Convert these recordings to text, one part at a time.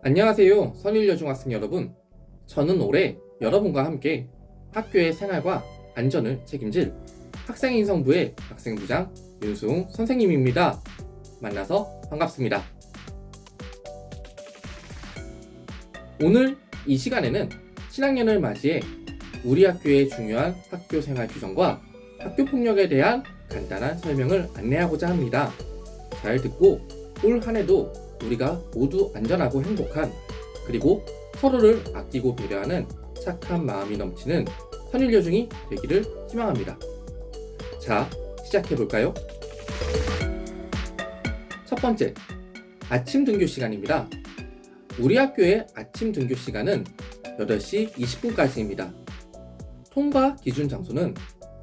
안녕하세요. 선일여중학생 여러분. 저는 올해 여러분과 함께 학교의 생활과 안전을 책임질 학생인성부의 학생부장 윤수웅 선생님입니다. 만나서 반갑습니다. 오늘 이 시간에는 신학년을 맞이해 우리 학교의 중요한 학교 생활 규정과 학교 폭력에 대한 간단한 설명을 안내하고자 합니다. 잘 듣고 올 한 해도 우리가 모두 안전하고 행복한, 그리고 서로를 아끼고 배려하는 착한 마음이 넘치는 선일여중이 되기를 희망합니다. 자, 시작해볼까요? 첫 번째, 아침 등교 시간입니다. 우리 학교의 아침 등교 시간은 8시 20분까지입니다. 통과 기준 장소는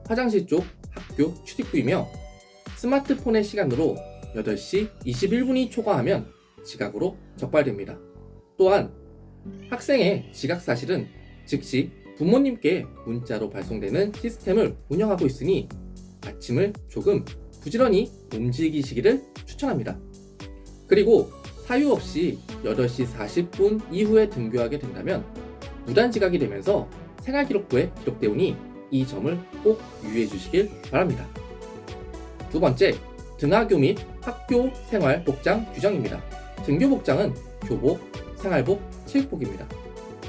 화장실 쪽 학교 출입구이며 스마트폰의 시간으로 8시 21분이 초과하면 지각으로 적발됩니다. 또한 학생의 지각 사실은 즉시 부모님께 문자로 발송되는 시스템을 운영하고 있으니 아침을 조금 부지런히 움직이시기를 추천합니다. 그리고 사유 없이 8시 40분 이후에 등교하게 된다면 무단 지각이 되면서 생활기록부에 기록되오니 이 점을 꼭 유의해 주시길 바랍니다. 두 번째, 등하교 및 학교 생활 복장 규정입니다. 등교 복장은 교복, 생활복, 체육복입니다.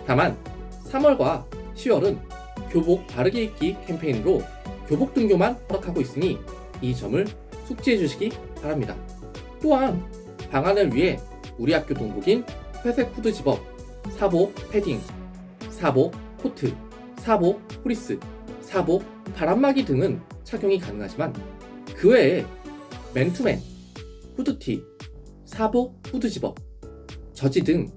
다만 3월과 10월은 교복 바르게 입기 캠페인으로 교복 등교만 허락하고 있으니 이 점을 숙지해 주시기 바랍니다. 또한 방안을 위해 우리 학교 동복인 회색 후드 집업, 사복 패딩, 사복 코트, 사복 프리스, 사복 바람막이 등은 착용이 가능하지만 그 외에 맨투맨, 후드티, 사복 후드 집업, 저지 등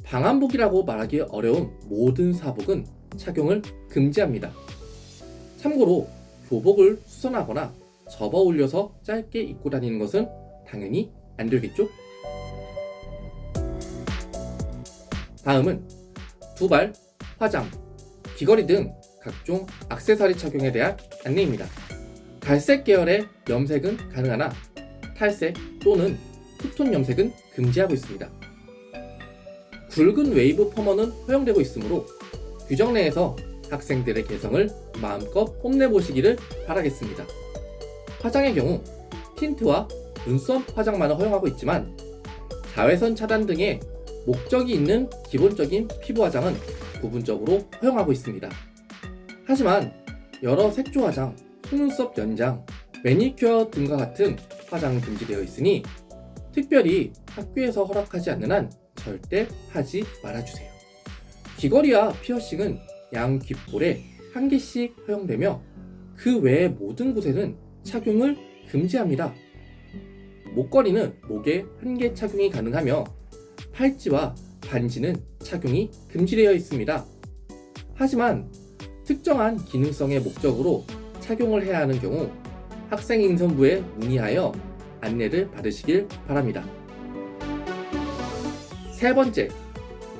방한복이라고 말하기 어려운 모든 사복은 착용을 금지합니다. 참고로 교복을 수선하거나 접어 올려서 짧게 입고 다니는 것은 당연히 안 되겠죠? 다음은 두발, 화장, 귀걸이 등 각종 액세서리 착용에 대한 안내입니다. 갈색 계열의 염색은 가능하나 탈색 또는 투톤 염색은 금지하고 있습니다. 굵은 웨이브 퍼머는 허용되고 있으므로 규정 내에서 학생들의 개성을 마음껏 뽐내보시기를 바라겠습니다. 화장의 경우 틴트와 눈썹 화장만을 허용하고 있지만 자외선 차단 등의 목적이 있는 기본적인 피부 화장은 부분적으로 허용하고 있습니다. 하지만 여러 색조 화장, 속눈썹 연장, 매니큐어 등과 같은 화장은 금지되어 있으니 특별히 학교에서 허락하지 않는 한 절대 하지 말아주세요. 귀걸이와 피어싱은 양 귓볼에 한 개씩 허용되며 그 외의 모든 곳에는 착용을 금지합니다. 목걸이는 목에 한 개 착용이 가능하며 팔찌와 반지는 착용이 금지되어 있습니다. 하지만 특정한 기능성의 목적으로 착용을 해야 하는 경우 학생인선부에 문의하여 안내를 받으시길 바랍니다. 세 번째,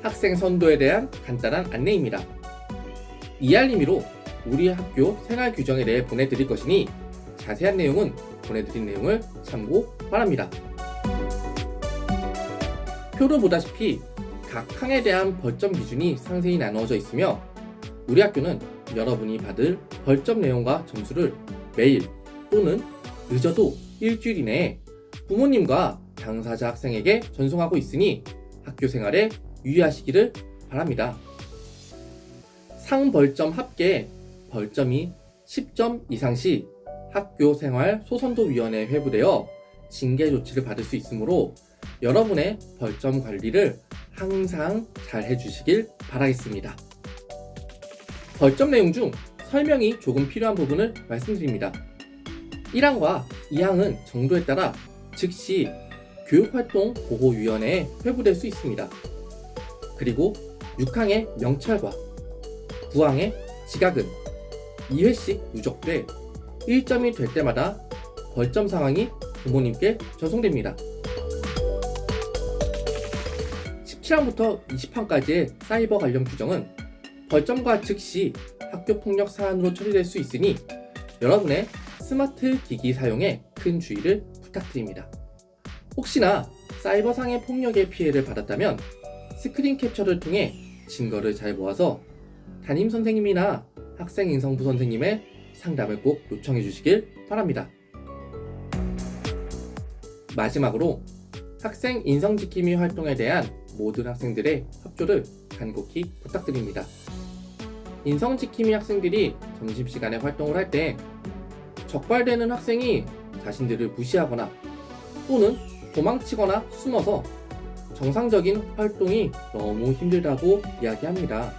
학생 선도에 대한 간단한 안내입니다. 이 알림이로 우리 학교 생활 규정에 대해 보내드릴 것이니 자세한 내용은 보내드린 내용을 참고 바랍니다. 표로 보다시피 각 항에 대한 벌점 기준이 상세히 나누어져 있으며 우리 학교는 여러분이 받을 벌점 내용과 점수를 매일 또는 늦어도 일주일 이내에 부모님과 당사자 학생에게 전송하고 있으니 학교 생활에 유의하시기를 바랍니다. 상벌점 합계 벌점이 10점 이상 시 학교생활소선도위원회에 회부되어 징계 조치를 받을 수 있으므로 여러분의 벌점 관리를 항상 잘 해주시길 바라겠습니다. 벌점 내용 중 설명이 조금 필요한 부분을 말씀드립니다. 1항과 2항은 정도에 따라 즉시 교육활동보호위원회에 회부될 수 있습니다. 그리고 6항의 명찰과 9항의 지각은 2회씩 누적돼 1점이 될 때마다 벌점 상황이 부모님께 전송됩니다. 17항부터 20항까지의 사이버 관련 규정은 벌점과 즉시 학교폭력 사안으로 처리될 수 있으니 여러분의 스마트 기기 사용에 큰 주의를 부탁드립니다. 혹시나 사이버상의 폭력의 피해를 받았다면 스크린 캡처를 통해 증거를 잘 모아서 담임 선생님이나 학생 인성부 선생님의 상담을 꼭 요청해 주시길 바랍니다. 마지막으로 학생 인성지킴이 활동에 대한 모든 학생들의 협조를 간곡히 부탁드립니다. 인성지킴이 학생들이 점심시간에 활동을 할 때 적발되는 학생이 자신들을 무시하거나 또는 도망치거나 숨어서 정상적인 활동이 너무 힘들다고 이야기합니다.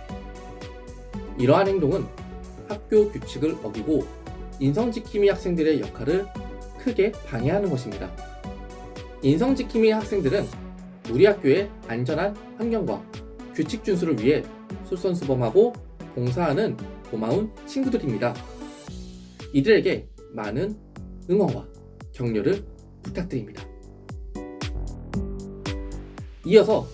이러한 행동은 학교 규칙을 어기고 인성지킴이 학생들의 역할을 크게 방해하는 것입니다. 인성지킴이 학생들은 우리 학교의 안전한 환경과 규칙 준수를 위해 솔선수범하고 봉사하는 고마운 친구들입니다. 이들에게 많은 응원과 격려를 부탁드립니다. 이어서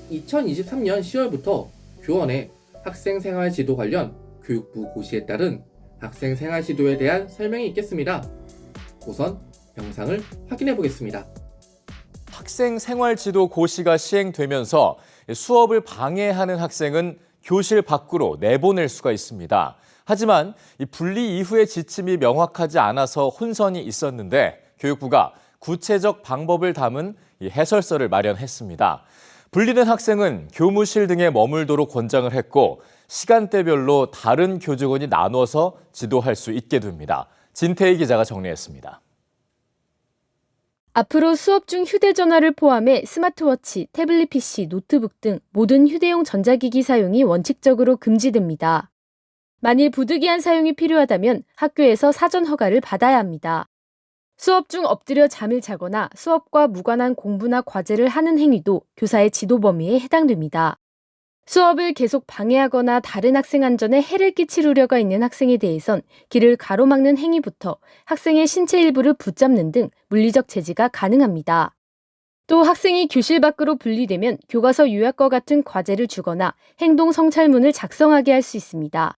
2023년 10월부터 교원의 학생생활지도 관련 교육부 고시에 따른 학생생활지도에 대한 설명이 있겠습니다. 우선 영상을 확인해 보겠습니다. 학생생활지도 고시가 시행되면서 수업을 방해하는 학생은 교실 밖으로 내보낼 수가 있습니다. 하지만 이 분리 이후의 지침이 명확하지 않아서 혼선이 있었는데 교육부가 구체적 방법을 담은 이 해설서를 마련했습니다. 분리된 학생은 교무실 등에 머물도록 권장을 했고 시간대별로 다른 교직원이 나눠서 지도할 수 있게 됩니다. 진태희 기자가 정리했습니다. 앞으로 수업 중 휴대전화를 포함해 스마트워치, 태블릿 PC, 노트북 등 모든 휴대용 전자기기 사용이 원칙적으로 금지됩니다. 만일 부득이한 사용이 필요하다면 학교에서 사전 허가를 받아야 합니다. 수업 중 엎드려 잠을 자거나 수업과 무관한 공부나 과제를 하는 행위도 교사의 지도 범위에 해당됩니다. 수업을 계속 방해하거나 다른 학생 안전에 해를 끼칠 우려가 있는 학생에 대해선 길을 가로막는 행위부터 학생의 신체 일부를 붙잡는 등 물리적 제지가 가능합니다. 또 학생이 교실 밖으로 분리되면 교과서 요약과 같은 과제를 주거나 행동 성찰문을 작성하게 할 수 있습니다.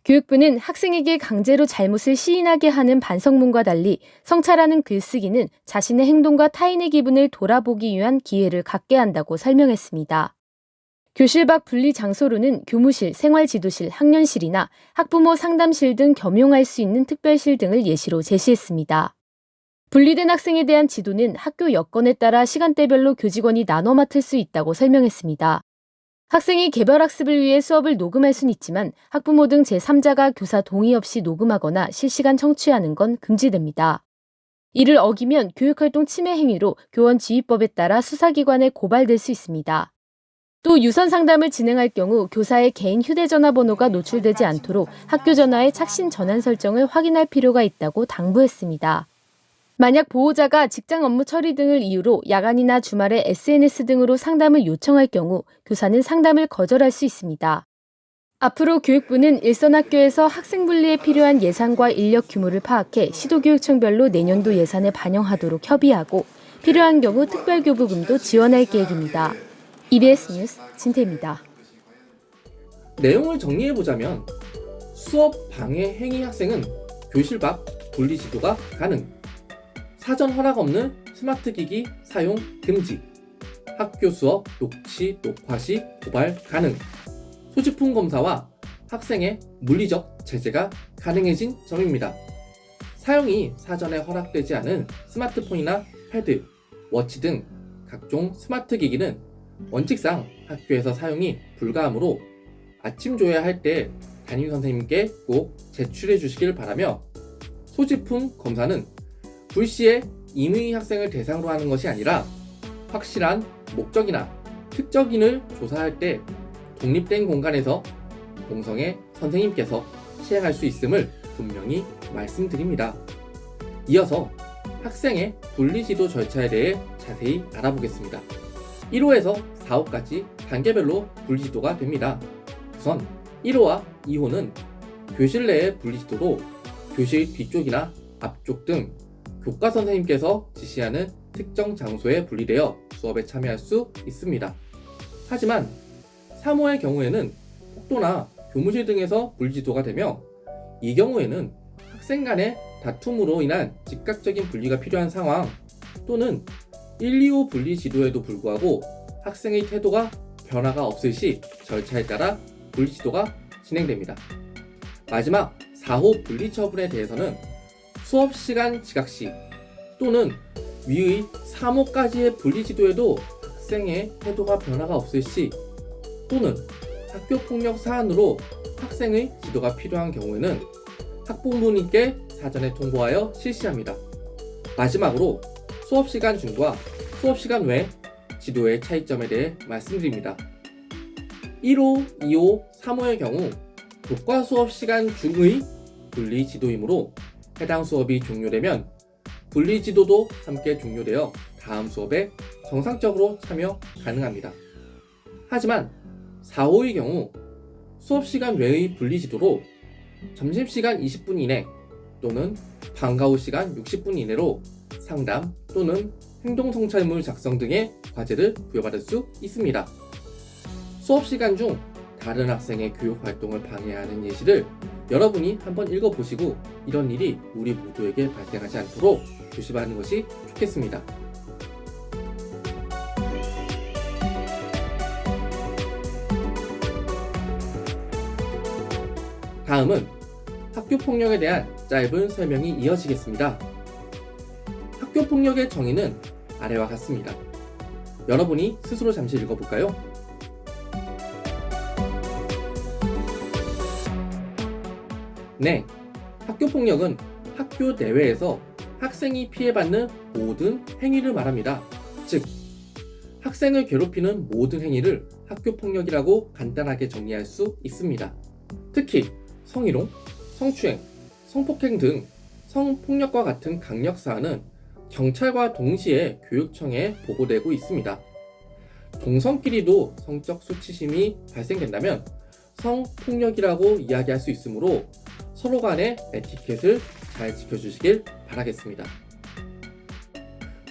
교육부는 학생에게 강제로 잘못을 시인하게 하는 반성문과 달리 성찰하는 글쓰기는 자신의 행동과 타인의 기분을 돌아보기 위한 기회를 갖게 한다고 설명했습니다. 교실 밖 분리 장소로는 교무실, 생활지도실, 학년실이나 학부모 상담실 등 겸용할 수 있는 특별실 등을 예시로 제시했습니다. 분리된 학생에 대한 지도는 학교 여건에 따라 시간대별로 교직원이 나눠 맡을 수 있다고 설명했습니다. 학생이 개별학습을 위해 수업을 녹음할 수는 있지만 학부모 등 제3자가 교사 동의 없이 녹음하거나 실시간 청취하는 건 금지됩니다. 이를 어기면 교육활동 침해 행위로 교원지휘법에 따라 수사기관에 고발될 수 있습니다. 또 유선 상담을 진행할 경우 교사의 개인 휴대전화 번호가 노출되지 않도록 학교 전화의 착신 전환 설정을 확인할 필요가 있다고 당부했습니다. 만약 보호자가 직장 업무 처리 등을 이유로 야간이나 주말에 SNS 등으로 상담을 요청할 경우 교사는 상담을 거절할 수 있습니다. 앞으로 교육부는 일선 학교에서 학생 분리에 필요한 예산과 인력 규모를 파악해 시도교육청별로 내년도 예산에 반영하도록 협의하고 필요한 경우 특별교부금도 지원할 계획입니다. EBS 뉴스 진태입니다. 내용을 정리해보자면 수업 방해 행위 학생은 교실 밖 분리 지도가 가능, 사전 허락 없는 스마트 기기 사용 금지, 학교 수업 녹취, 녹화 시 고발 가능, 소지품 검사와 학생의 물리적 제재가 가능해진 점입니다. 사용이 사전에 허락되지 않은 스마트폰이나 패드, 워치 등 각종 스마트 기기는 원칙상 학교에서 사용이 불가하므로 아침 조회할 때 담임 선생님께 꼭 제출해 주시길 바라며, 소지품 검사는 불시에 임의 학생을 대상으로 하는 것이 아니라 확실한 목적이나 특적인을 조사할 때 독립된 공간에서 공성의 선생님께서 시행할 수 있음을 분명히 말씀드립니다. 이어서 학생의 분리지도 절차에 대해 자세히 알아보겠습니다. 1호에서 4호까지 단계별로 분리지도가 됩니다. 우선 1호와 2호는 교실 내의 분리지도로 교실 뒤쪽이나 앞쪽 등 교과 선생님께서 지시하는 특정 장소에 분리되어 수업에 참여할 수 있습니다. 하지만 3호의 경우에는 복도나 교무실 등에서 분리지도가 되며, 이 경우에는 학생 간의 다툼으로 인한 즉각적인 분리가 필요한 상황 또는 1, 2호 분리지도에도 불구하고 학생의 태도가 변화가 없을 시 절차에 따라 분리 지도가 진행됩니다. 마지막 4호 분리 처분에 대해서는 수업 시간 지각 시 또는 위의 3호까지의 분리 지도에도 학생의 태도가 변화가 없을 시 또는 학교 폭력 사안으로 학생의 지도가 필요한 경우에는 학부모님께 사전에 통보하여 실시합니다. 마지막으로 수업시간 중과 수업시간 외 지도의 차이점에 대해 말씀드립니다. 1호, 2호, 3호의 경우 교과 수업시간 중의 분리 지도이므로 해당 수업이 종료되면 분리 지도도 함께 종료되어 다음 수업에 정상적으로 참여 가능합니다. 하지만 4호의 경우 수업시간 외의 분리 지도로 점심시간 20분 이내 또는 방과 후 시간 60분 이내로 상담 또는 행동성찰물 작성 등의 과제를 부여받을 수 있습니다. 수업시간 중 다른 학생의 교육활동을 방해하는 예시를 여러분이 한번 읽어보시고 이런 일이 우리 모두에게 발생하지 않도록 조심하는 것이 좋겠습니다. 다음은 학교폭력에 대한 짧은 설명이 이어지겠습니다. 학교폭력의 정의는 아래와 같습니다. 여러분이 스스로 잠시 읽어볼까요? 네, 학교폭력은 학교 내외에서 학생이 피해받는 모든 행위를 말합니다. 즉, 학생을 괴롭히는 모든 행위를 학교폭력이라고 간단하게 정리할 수 있습니다. 특히 성희롱, 성추행, 성폭행 등 성폭력과 같은 강력사안은 경찰과 동시에 교육청에 보고되고 있습니다. 동성끼리도 성적 수치심이 발생된다면 성폭력이라고 이야기할 수 있으므로 서로 간의 에티켓을 잘 지켜주시길 바라겠습니다.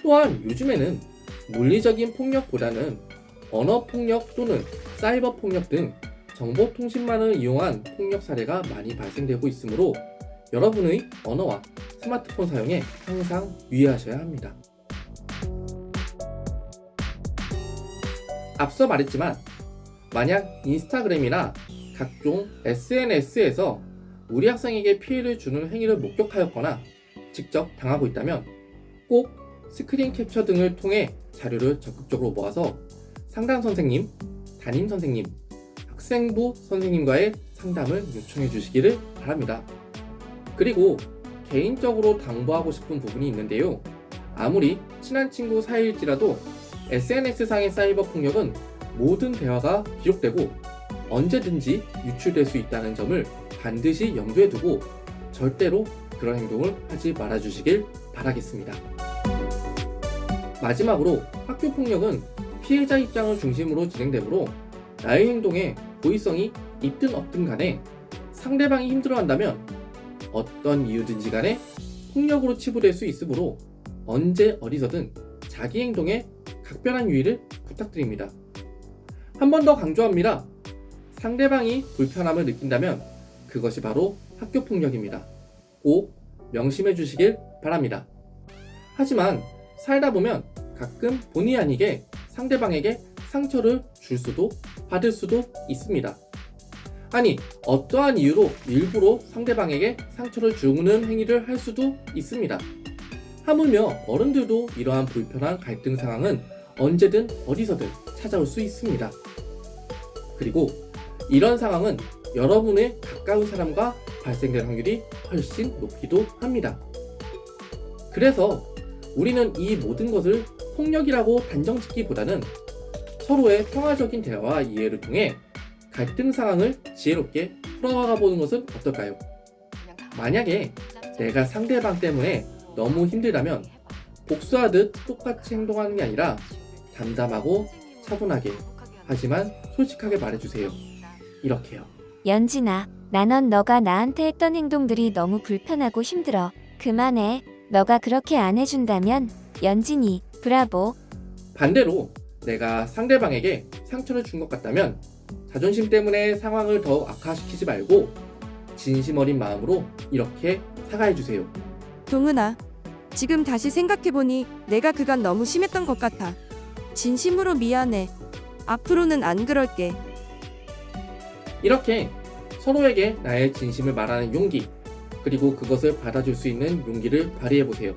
또한 요즘에는 물리적인 폭력보다는 언어폭력 또는 사이버폭력 등 정보통신망을 이용한 폭력 사례가 많이 발생되고 있으므로 여러분의 언어와 스마트폰 사용에 항상 유의하셔야 합니다. 앞서 말했지만 만약 인스타그램이나 각종 SNS에서 우리 학생에게 피해를 주는 행위를 목격하였거나 직접 당하고 있다면 꼭 스크린 캡처 등을 통해 자료를 적극적으로 모아서 상담 선생님, 담임 선생님, 학생부 선생님과의 상담을 요청해 주시기를 바랍니다. 그리고 개인적으로 당부하고 싶은 부분이 있는데요. 아무리 친한 친구 사이일지라도 SNS상의 사이버 폭력은 모든 대화가 기록되고 언제든지 유출될 수 있다는 점을 반드시 염두에 두고 절대로 그런 행동을 하지 말아주시길 바라겠습니다. 마지막으로 학교폭력은 피해자 입장을 중심으로 진행되므로 나의 행동에 고의성이 있든 없든 간에 상대방이 힘들어한다면 어떤 이유든지 간에 폭력으로 치부될 수 있으므로 언제 어디서든 자기 행동에 각별한 유의를 부탁드립니다. 한 번 더 강조합니다. 상대방이 불편함을 느낀다면 그것이 바로 학교폭력입니다. 꼭 명심해 주시길 바랍니다. 하지만 살다 보면 가끔 본의 아니게 상대방에게 상처를 줄 수도 받을 수도 있습니다. 아니, 어떠한 이유로 일부러 상대방에게 상처를 주는 행위를 할 수도 있습니다. 하물며 어른들도 이러한 불편한 갈등 상황은 언제든 어디서든 찾아올 수 있습니다. 그리고 이런 상황은 여러분의 가까운 사람과 발생될 확률이 훨씬 높기도 합니다. 그래서 우리는 이 모든 것을 폭력이라고 단정짓기보다는 서로의 평화적인 대화와 이해를 통해 갈등 상황을 지혜롭게 풀어가 보는 것은 어떨까요? 만약에 내가 상대방 때문에 너무 힘들다면 복수하듯 똑같이 행동하는 게 아니라 담담하고 차분하게 하지만 솔직하게 말해주세요. 이렇게요. 연진아, 나는 너가 나한테 했던 행동들이 너무 불편하고 힘들어. 그만해. 너가 그렇게 안 해준다면 연진이 브라보. 반대로 내가 상대방에게 상처를 준 것 같다면 자존심 때문에 상황을 더 악화시키지 말고 진심 어린 마음으로 이렇게 사과해주세요. 동은아, 지금 다시 생각해보니 내가 그간 너무 심했던 것 같아. 진심으로 미안해. 앞으로는 안 그럴게. 이렇게 서로에게 나의 진심을 말하는 용기, 그리고 그것을 받아줄 수 있는 용기를 발휘해보세요.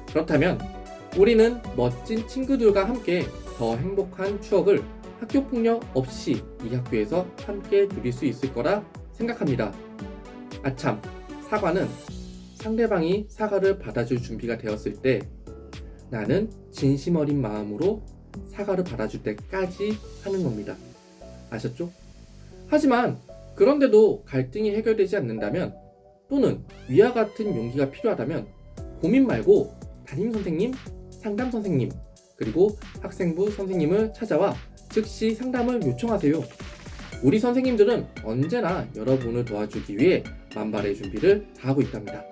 그렇다면 우리는 멋진 친구들과 함께 더 행복한 추억을 학교폭력 없이 이 학교에서 함께 누릴 수 있을 거라 생각합니다. 아참, 사과는 상대방이 사과를 받아줄 준비가 되었을 때 나는 진심 어린 마음으로 사과를 받아줄 때까지 하는 겁니다. 아셨죠? 하지만 그런데도 갈등이 해결되지 않는다면 또는 위와 같은 용기가 필요하다면 고민 말고 담임선생님, 상담선생님, 그리고 학생부 선생님을 찾아와 즉시 상담을 요청하세요. 우리 선생님들은 언제나 여러분을 도와주기 위해 만발의 준비를 다하고 있답니다.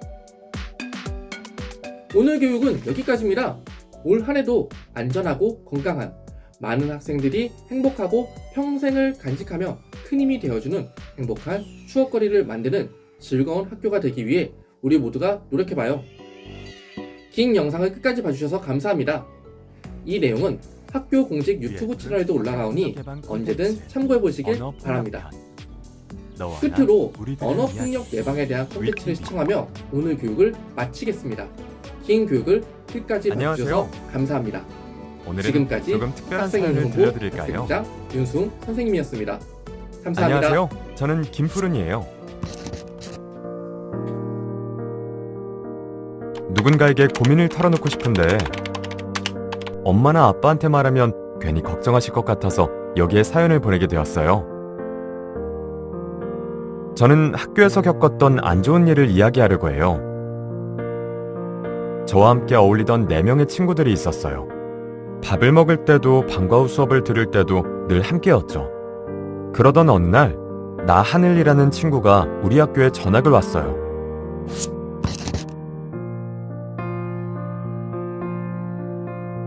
오늘 교육은 여기까지입니다. 올 한 해도 안전하고 건강한 많은 학생들이 행복하고 평생을 간직하며 큰 힘이 되어주는 행복한 추억거리를 만드는 즐거운 학교가 되기 위해 우리 모두가 노력해봐요. 긴 영상을 끝까지 봐주셔서 감사합니다. 이 내용은 학교 공식 유튜브 채널에도 올라가오니 언제든 참고해보시길 바랍니다. 끝으로 언어폭력 예방에 대한 콘텐츠를 시청하며 오늘 교육을 마치겠습니다. 긴 교육을 끝까지 봐주셔서 감사합니다. 오늘은 지금까지 조금 특별한 학생인 사연을 홍보 들려드릴까요? 학생부장 윤수웅 선생님이었습니다. 감사합니다. 안녕하세요. 저는 김푸른이에요. 누군가에게 고민을 털어놓고 싶은데 엄마나 아빠한테 말하면 괜히 걱정하실 것 같아서 여기에 사연을 보내게 되었어요. 저는 학교에서 겪었던 안 좋은 일을 이야기하려고 해요. 저와 함께 어울리던 4명의 친구들이 있었어요. 밥을 먹을 때도 방과 후 수업을 들을 때도 늘 함께였죠. 그러던 어느 날 나 하늘이라는 친구가 우리 학교에 전학을 왔어요.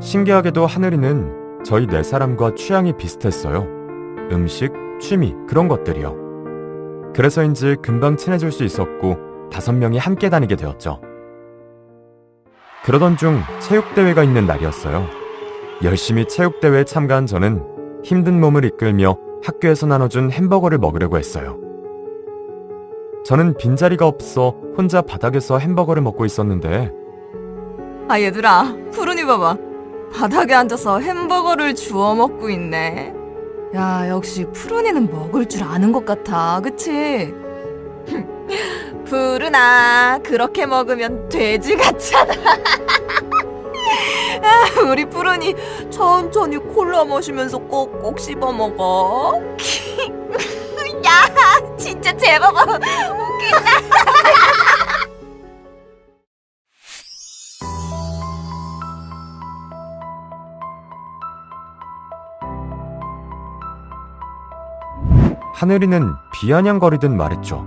신기하게도 하늘이는 저희 4사람과 취향이 비슷했어요. 음식, 취미, 그런 것들이요. 그래서인지 금방 친해질 수 있었고 5명이 함께 다니게 되었죠. 그러던 중 체육대회가 있는 날이었어요. 열심히 체육대회에 참가한 저는 힘든 몸을 이끌며 학교에서 나눠준 햄버거를 먹으려고 했어요. 저는 빈자리가 없어 혼자 바닥에서 햄버거를 먹고 있었는데 아 얘들아, 푸른이 봐봐. 바닥에 앉아서 햄버거를 주워 먹고 있네. 야, 역시 푸른이는 먹을 줄 아는 것 같아, 그치? 푸른아, 그렇게 먹으면 돼지 같잖아. 아, 우리 푸른이 천천히 콜라 마시면서 꼭꼭 씹어 먹어. 야, 진짜 제법 웃긴다. 하늘이는 비아냥거리듯 말했죠.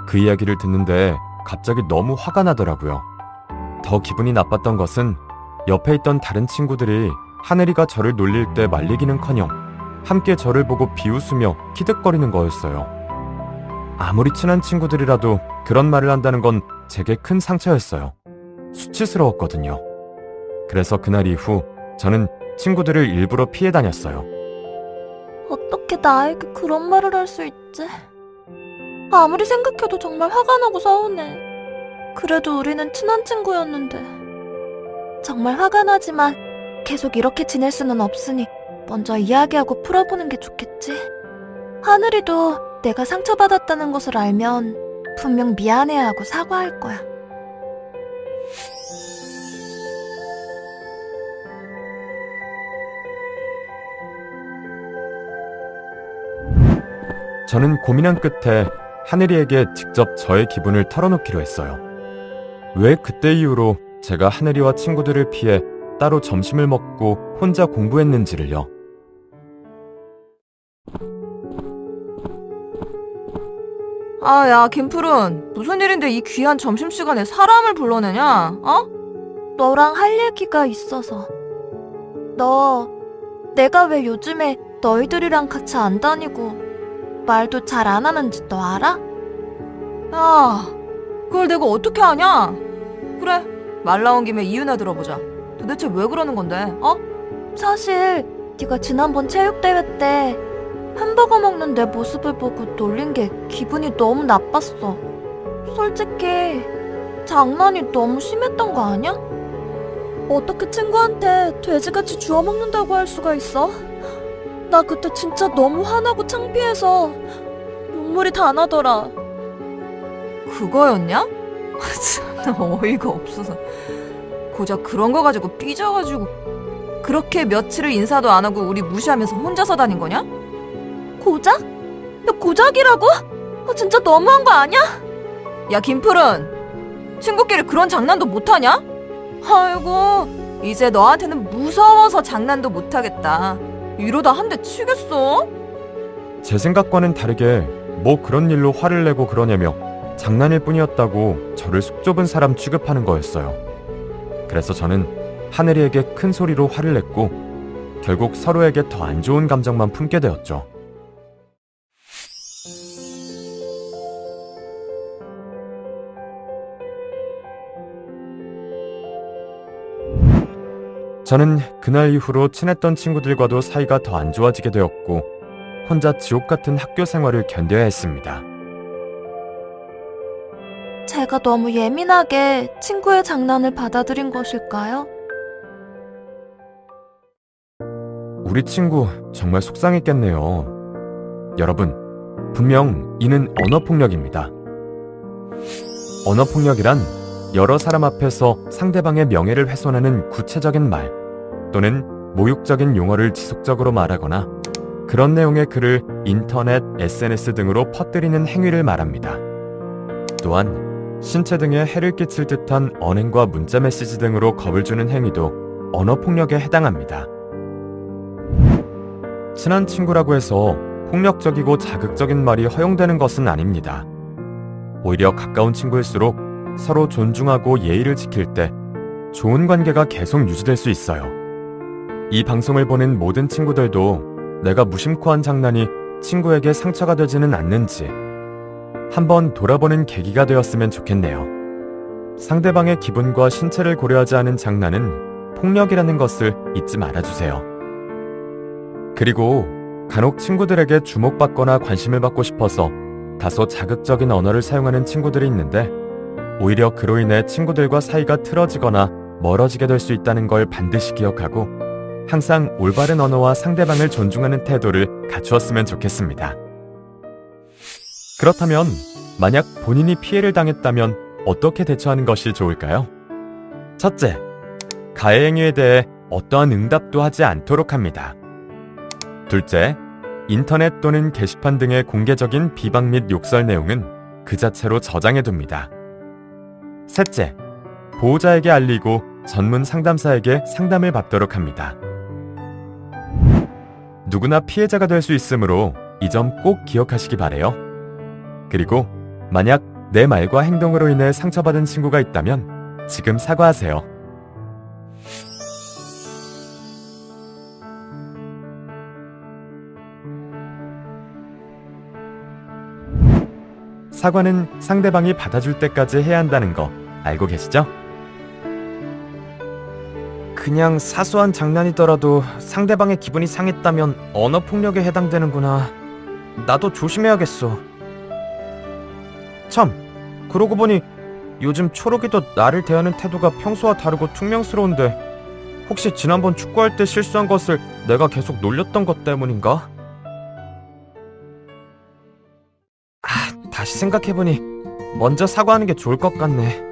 그 이야기를 듣는데 갑자기 너무 화가 나더라고요. 더 기분이 나빴던 것은 옆에 있던 다른 친구들이 하늘이가 저를 놀릴 때 말리기는커녕 함께 저를 보고 비웃으며 키득거리는 거였어요. 아무리 친한 친구들이라도 그런 말을 한다는 건 제게 큰 상처였어요. 수치스러웠거든요. 그래서 그날 이후 저는 친구들을 일부러 피해 다녔어요. 어떻게 나에게 그런 말을 할 수 있지? 아무리 생각해도 정말 화가 나고 서운해. 그래도 우리는 친한 친구였는데. 정말 화가 나지만 계속 이렇게 지낼 수는 없으니 먼저 이야기하고 풀어보는 게 좋겠지. 하늘이도 내가 상처받았다는 것을 알면 분명 미안해하고 사과할 거야. 저는 고민한 끝에 하늘이에게 직접 저의 기분을 털어놓기로 했어요. 왜 그때 이후로 제가 하늘이와 친구들을 피해 따로 점심을 먹고 혼자 공부했는지를요. 아, 야, 김푸른. 무슨 일인데 이 귀한 점심시간에 사람을 불러내냐? 어? 너랑 할 얘기가 있어서. 내가 왜 요즘에 너희들이랑 같이 안 다니고 말도 잘 안 하는지 너 알아? 야, 그걸 내가 어떻게 아냐? 그래, 말 나온 김에 이유나 들어보자. 도대체 왜 그러는 건데, 어? 사실 네가 지난번 체육대회 때 햄버거 먹는 내 모습을 보고 놀린 게 기분이 너무 나빴어. 솔직히 장난이 너무 심했던 거 아니야? 어떻게 친구한테 돼지같이 주워 먹는다고 할 수가 있어? 나 그때 진짜 너무 화나고 창피해서 눈물이 다 나더라. 그거였냐? 참 어이가 없어서. 고작 그런 거 가지고 삐져가지고 그렇게 며칠을 인사도 안 하고 우리 무시하면서 혼자서 다닌 거냐? 고작? 야, 고작이라고? 진짜 너무한 거 아니야? 야 김푸른, 친구끼리 그런 장난도 못하냐? 아이고, 이제 너한테는 무서워서 장난도 못하겠다. 이러다 한 대 치겠어? 제 생각과는 다르게 뭐 그런 일로 화를 내고 그러냐며 장난일 뿐이었다고 저를 속 좁은 사람 취급하는 거였어요. 그래서 저는 하늘이에게 큰 소리로 화를 냈고 결국 서로에게 더 안 좋은 감정만 품게 되었죠. 저는 그날 이후로 친했던 친구들과도 사이가 더 안 좋아지게 되었고 혼자 지옥 같은 학교 생활을 견뎌야 했습니다. 제가 너무 예민하게 친구의 장난을 받아들인 것일까요? 우리 친구 정말 속상했겠네요. 여러분, 분명 이는 언어폭력입니다. 언어폭력이란 여러 사람 앞에서 상대방의 명예를 훼손하는 구체적인 말 또는 모욕적인 용어를 지속적으로 말하거나 그런 내용의 글을 인터넷, SNS 등으로 퍼뜨리는 행위를 말합니다. 또한 신체 등에 해를 끼칠 듯한 언행과 문자 메시지 등으로 겁을 주는 행위도 언어폭력에 해당합니다. 친한 친구라고 해서 폭력적이고 자극적인 말이 허용되는 것은 아닙니다. 오히려 가까운 친구일수록 서로 존중하고 예의를 지킬 때 좋은 관계가 계속 유지될 수 있어요. 이 방송을 보는 모든 친구들도 내가 무심코 한 장난이 친구에게 상처가 되지는 않는지 한번 돌아보는 계기가 되었으면 좋겠네요. 상대방의 기분과 신체를 고려하지 않은 장난은 폭력이라는 것을 잊지 말아주세요. 그리고 간혹 친구들에게 주목받거나 관심을 받고 싶어서 다소 자극적인 언어를 사용하는 친구들이 있는데 오히려 그로 인해 친구들과 사이가 틀어지거나 멀어지게 될 수 있다는 걸 반드시 기억하고 항상 올바른 언어와 상대방을 존중하는 태도를 갖추었으면 좋겠습니다. 그렇다면 만약 본인이 피해를 당했다면 어떻게 대처하는 것이 좋을까요? 첫째, 가해 행위에 대해 어떠한 응답도 하지 않도록 합니다. 둘째, 인터넷 또는 게시판 등의 공개적인 비방 및 욕설 내용은 그 자체로 저장해둡니다. 셋째, 보호자에게 알리고 전문 상담사에게 상담을 받도록 합니다. 누구나 피해자가 될 수 있으므로 이 점 꼭 기억하시기 바래요. 그리고 만약 내 말과 행동으로 인해 상처받은 친구가 있다면 지금 사과하세요. 사과는 상대방이 받아줄 때까지 해야 한다는 거 알고 계시죠? 그냥 사소한 장난이더라도 상대방의 기분이 상했다면 언어폭력에 해당되는구나. 나도 조심해야겠어. 참, 그러고 보니 요즘 초록이도 나를 대하는 태도가 평소와 다르고 퉁명스러운데 혹시 지난번 축구할 때 실수한 것을 내가 계속 놀렸던 것 때문인가? 다시 생각해보니 먼저 사과하는 게 좋을 것 같네.